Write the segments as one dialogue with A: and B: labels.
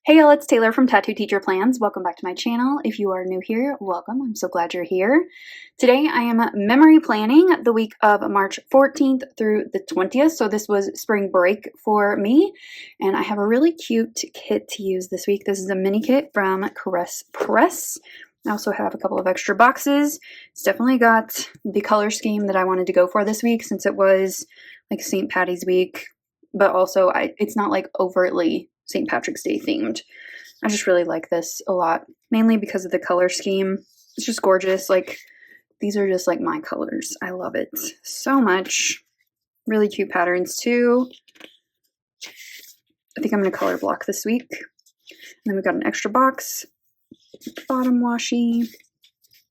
A: Hey y'all, it's Taylor from Tattooed Teacher Plans. Welcome back to my channel. If you are new here, welcome. I'm so glad you're here. Today I am memory planning the week of March 14th through the 20th. So this was spring break for me, and I have a really cute kit to use this week. This is a mini kit from Caress Press. I also have a couple of extra boxes. It's definitely got the color scheme that I wanted to go for this week since it was like St. Patty's week, but also it's not like overtly St. Patrick's Day themed. I just really like this a lot, mainly because of the color scheme. It's just gorgeous. Like, these are just like my colors. I love it so much. Really cute patterns too. I think I'm going to color block this week. And then we've got an extra box, bottom washi,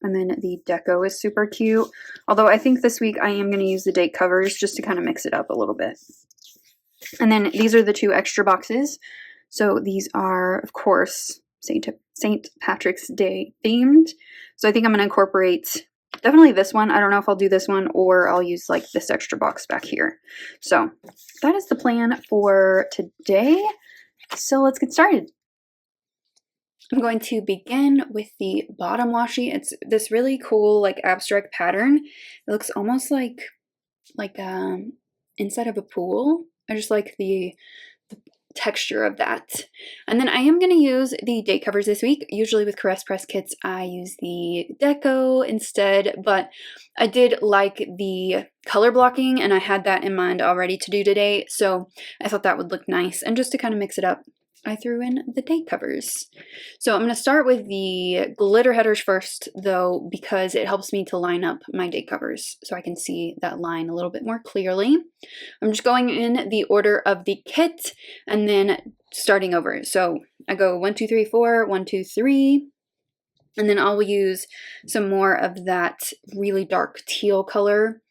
A: and then the deco is super cute. Although I think this week I am going to use the date covers just to kind of mix it up a little bit. And then these are the two extra boxes. So these are, of course, St. Patrick's Day themed. So I think I'm going to incorporate definitely this one. I don't know if I'll do this one or I'll use like this extra box back here. So that is the plan for today. So let's get started. I'm going to begin with the bottom washi. It's this really cool like abstract pattern. It looks almost like inside of a pool. I just like the texture of that. And then I am going to use the date covers this week. Usually with Caress Press kits I use the deco instead, but I did like the color blocking and I had that in mind already to do today, so I thought that would look nice. And just to kind of mix it up, I threw in the date covers. So I'm going to start with the glitter headers first though, because it helps me to line up my date covers so I can see that line a little bit more clearly. I'm just going in the order of the kit and then starting over. So I go 1, 2, 3, 4, 1, 2, 3, and then I'll use some more of that really dark teal color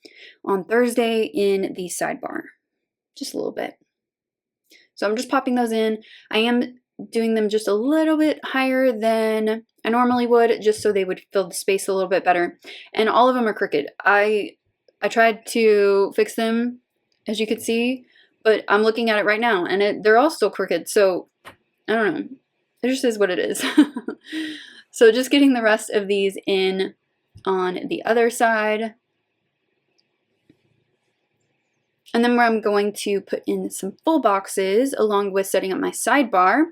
A: on Thursday in the sidebar, just a little bit. So I'm just popping those in. I am doing them just a little bit higher than I normally would, just so they would fill the space a little bit better. And all of them are crooked. I tried to fix them, as you could see, but I'm looking at it right now, and they're all still crooked. So I don't know. It just is what it is. So just getting the rest of these in on the other side. And then where I'm going to put in some full boxes along with setting up my sidebar.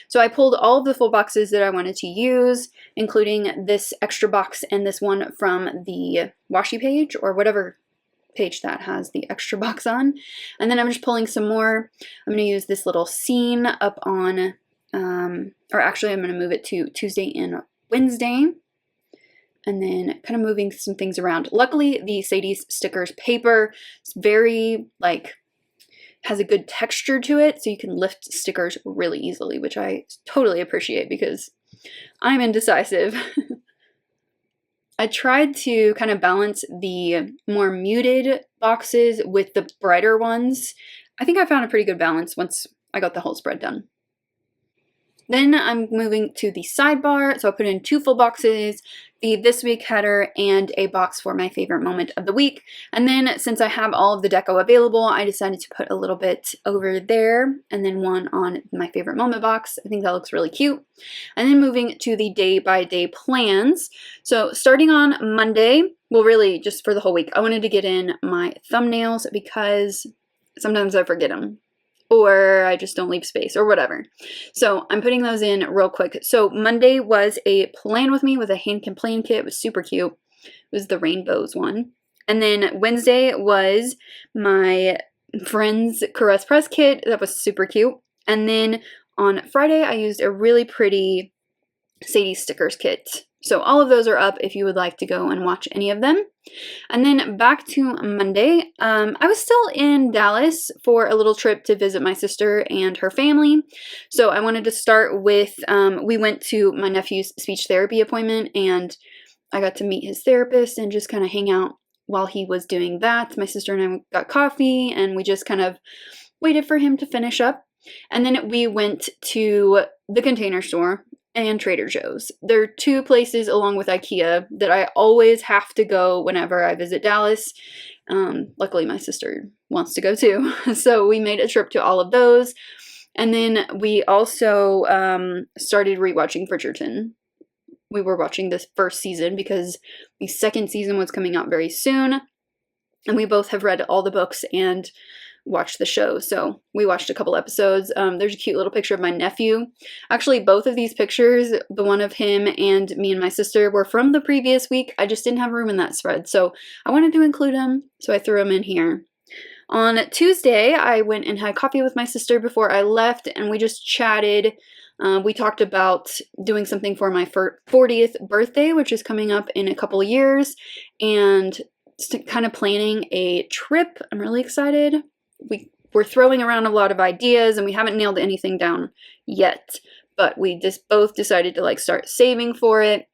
A: So I pulled all of the full boxes that I wanted to use, including this extra box and this one from the washi page or whatever page that has the extra box on. And then I'm just pulling some more. I'm going to use this little scene up on, or actually I'm going to move it to Tuesday and Wednesday. And then kind of moving some things around. Luckily, the Sadie's stickers paper is very, has a good texture to it, so you can lift stickers really easily, which I totally appreciate because I'm indecisive. I tried to kind of balance the more muted boxes with the brighter ones. I think I found a pretty good balance once I got the whole spread done. Then I'm moving to the sidebar, so I put in 2 full boxes, the This Week header, and a box for my favorite moment of the week. And then since I have all of the deco available, I decided to put a little bit over there, and then one on my favorite moment box. I think that looks really cute. And then moving to the day-by-day plans. So starting on Monday, well really just for the whole week, I wanted to get in my thumbnails because sometimes I forget them. Or I just don't leave space or whatever. So I'm putting those in real quick. So Monday was a plan with me with a hand can plan kit. It was super cute. It was the rainbows one. And then Wednesday was my friend's Caress Press kit. That was super cute. And then on Friday, I used a really pretty Sadie stickers kit. So all of those are up if you would like to go and watch any of them. And then back to Monday, I was still in Dallas for a little trip to visit my sister and her family. So I wanted to start with, we went to my nephew's speech therapy appointment and I got to meet his therapist and just kind of hang out while he was doing that. My sister and I got coffee and we just kind of waited for him to finish up. And then we went to the Container Store and Trader Joe's. They're 2 places along with IKEA that I always have to go whenever I visit Dallas. Luckily my sister wants to go too. So we made a trip to all of those. And then we also started rewatching Bridgerton. We were watching this first season because the second season was coming out very soon. And we both have read all the books and watched the show. So we watched a couple episodes. There's a cute little picture of my nephew. Actually, both of these pictures, the one of him and me and my sister, were from the previous week. I just didn't have room in that spread. So I wanted to include him. So I threw him in here. On Tuesday, I went and had coffee with my sister before I left, and we just chatted. We talked about doing something for my 40th birthday, which is coming up in a couple of years, and kind of planning a trip. I'm really excited. We're throwing around a lot of ideas, and we haven't nailed anything down yet, but we just both decided to like start saving for it,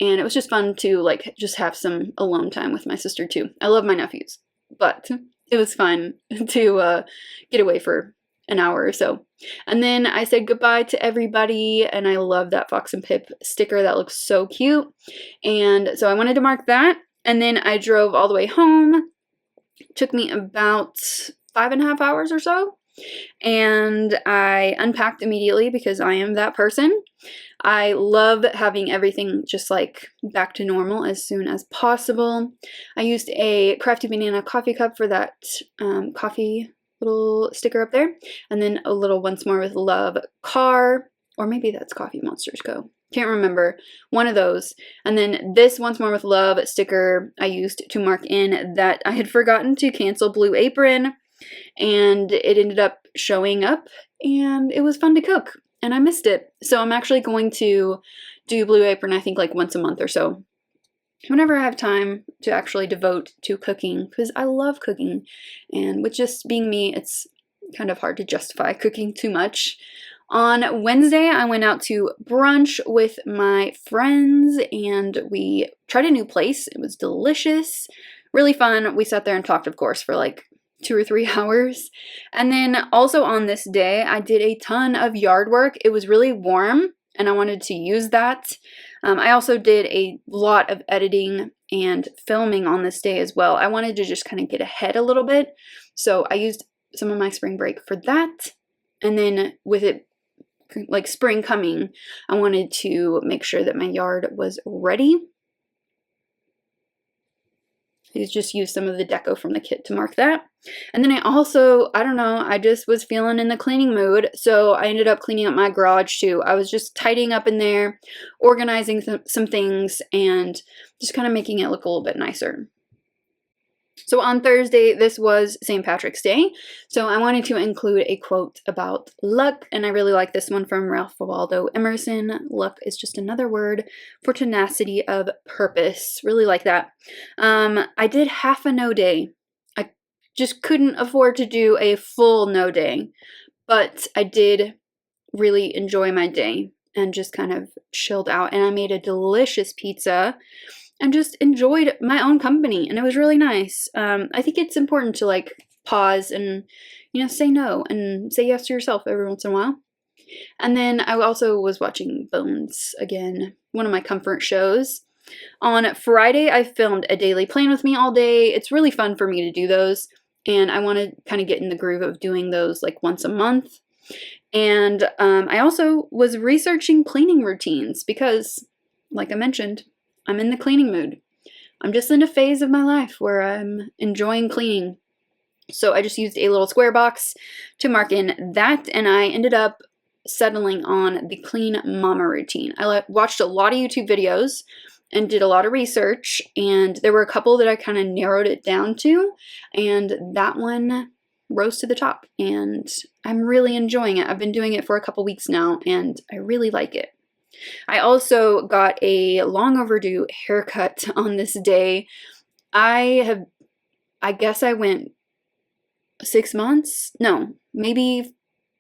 A: and it was just fun to like just have some alone time with my sister too. I love my nephews, but it was fun to get away for an hour or so. And then I said goodbye to everybody, and I love that Fox and Pip sticker. That looks so cute. And so I wanted to mark that. And then I drove all the way home. It took me about 5.5 hours or so. And I unpacked immediately because I am that person. I love having everything just like back to normal as soon as possible. I used a Crafty Banana coffee cup for that coffee little sticker up there. And then a little Once More with Love car, or maybe that's Coffee Monsters Co. Can't remember. One of those. And then this Once More with Love sticker I used to mark in that I had forgotten to cancel Blue Apron. And it ended up showing up, and it was fun to cook, and I missed it. So I'm actually going to do Blue Apron, I think, like once a month or so, whenever I have time to actually devote to cooking, because I love cooking, and with just being me, it's kind of hard to justify cooking too much. On Wednesday, I went out to brunch with my friends, and we tried a new place. It was delicious, really fun. We sat there and talked, of course, for like 2 or 3 hours. And then also on this day, I did a ton of yard work. It was really warm, and I wanted to use that. I also did a lot of editing and filming on this day as well. I wanted to just kind of get ahead a little bit. So I used some of my spring break for that. And then with it like spring coming, I wanted to make sure that my yard was ready. I just used some of the deco from the kit to mark that. And then I also, I don't know, I just was feeling in the cleaning mood. So I ended up cleaning up my garage too. I was just tidying up in there, organizing some things, and just kind of making it look a little bit nicer. So on Thursday, this was St. Patrick's Day, so I wanted to include a quote about luck, and I really like this one from Ralph Waldo Emerson. Luck is just another word for tenacity of purpose. Really like that. I did half a no day. I just couldn't afford to do a full no day, but I did really enjoy my day and just kind of chilled out, and I made a delicious pizza and just enjoyed my own company, and it was really nice. I think it's important to like pause and, you know, say no and say yes to yourself every once in a while. And then I also was watching Bones again, one of my comfort shows. On Friday, I filmed a daily plan with me all day. It's really fun for me to do those, and I want to kind of get in the groove of doing those like once a month. And I also was researching cleaning routines because, like I mentioned, I'm in the cleaning mood. I'm just in a phase of my life where I'm enjoying cleaning. So I just used a little square box to mark in that, and I ended up settling on the Clean Mama routine. I watched a lot of YouTube videos and did a lot of research, and there were a couple that I kind of narrowed it down to, and that one rose to the top, and I'm really enjoying it. I've been doing it for a couple weeks now, and I really like it. I also got a long overdue haircut on this day. I guess I went 6 months? No, maybe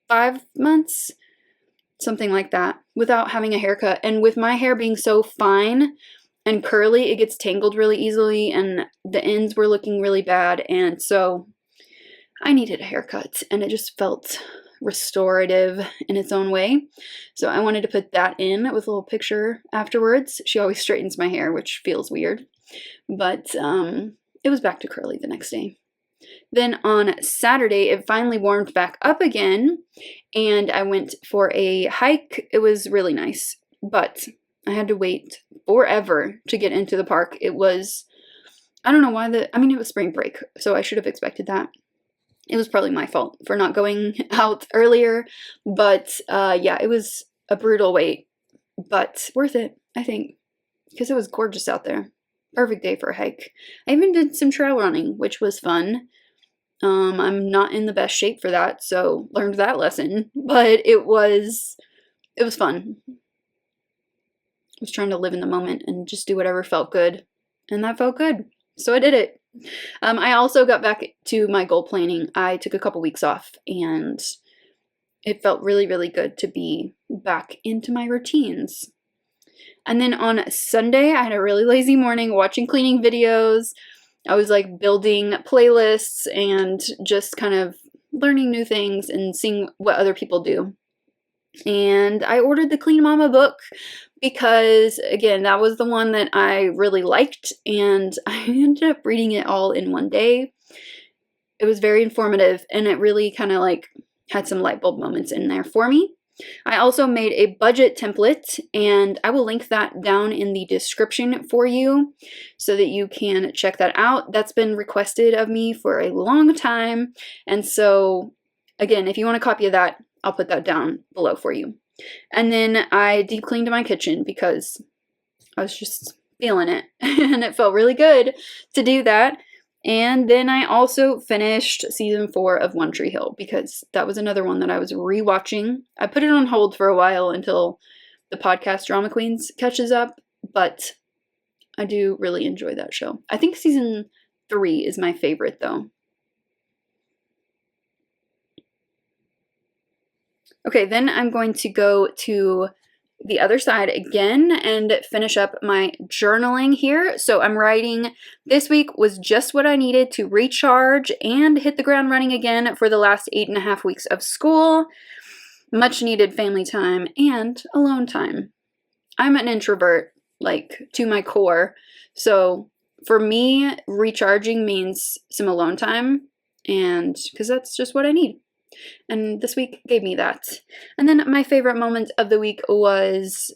A: 5 months? Something like that, without having a haircut. And with my hair being so fine and curly, it gets tangled really easily, and the ends were looking really bad, and so I needed a haircut, and it just felt restorative in its own way. So I wanted to put that in with a little picture afterwards. She always straightens my hair, which feels weird, but it was back to curly the next day. Then on Saturday, it finally warmed back up again, and I went for a hike. It was really nice, but I had to wait forever to get into the park. It was, I don't know why it was spring break, so I should have expected that. It was probably my fault for not going out earlier, but yeah, it was a brutal wait, but worth it, I think, because it was gorgeous out there. Perfect day for a hike. I even did some trail running, which was fun. I'm not in the best shape for that, so learned that lesson, but it was fun. I was trying to live in the moment and just do whatever felt good, and that felt good, so I did it. I also got back to my goal planning. I took a couple weeks off, and it felt really, really good to be back into my routines. And then on Sunday, I had a really lazy morning watching cleaning videos. I was like building playlists and just kind of learning new things and seeing what other people do. And I ordered the Clean Mama book because, again, that was the one that I really liked, and I ended up reading it all in one day. It was very informative, and it really kind of like had some light bulb moments in there for me. I also made a budget template, and I will link that down in the description for you so that you can check that out. That's been requested of me for a long time, and so again, if you want a copy of that, I'll put that down below for you. And then I deep cleaned my kitchen because I was just feeling it, and it felt really good to do that. And then I also finished season 4 of One Tree Hill because that was another one that I was rewatching. I put it on hold for a while until the podcast Drama Queens catches up, but I do really enjoy that show. I think season 3 is my favorite though. Okay, then I'm going to go to the other side again and finish up my journaling here. So I'm writing, this week was just what I needed to recharge and hit the ground running again for the last 8.5 weeks of school. Much needed family time and alone time. I'm an introvert, like to my core. So for me, recharging means some alone time, and because that's just what I need. And this week gave me that. And then my favorite moment of the week was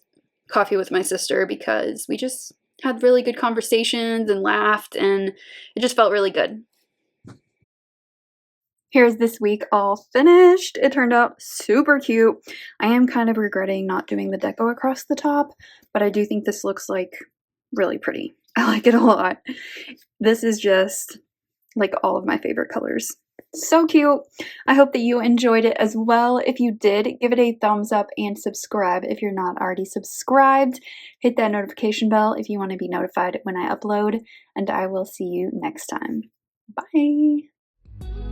A: coffee with my sister because we just had really good conversations and laughed, and it just felt really good. Here's this week all finished. It turned out super cute. I am kind of regretting not doing the deco across the top, but I do think this looks like really pretty. I like it a lot. This is just like all of my favorite colors. So cute. I hope that you enjoyed it as well. If you did, give it a thumbs up and subscribe if you're not already subscribed. Hit that notification bell if you want to be notified when I upload, and I will see you next time. Bye.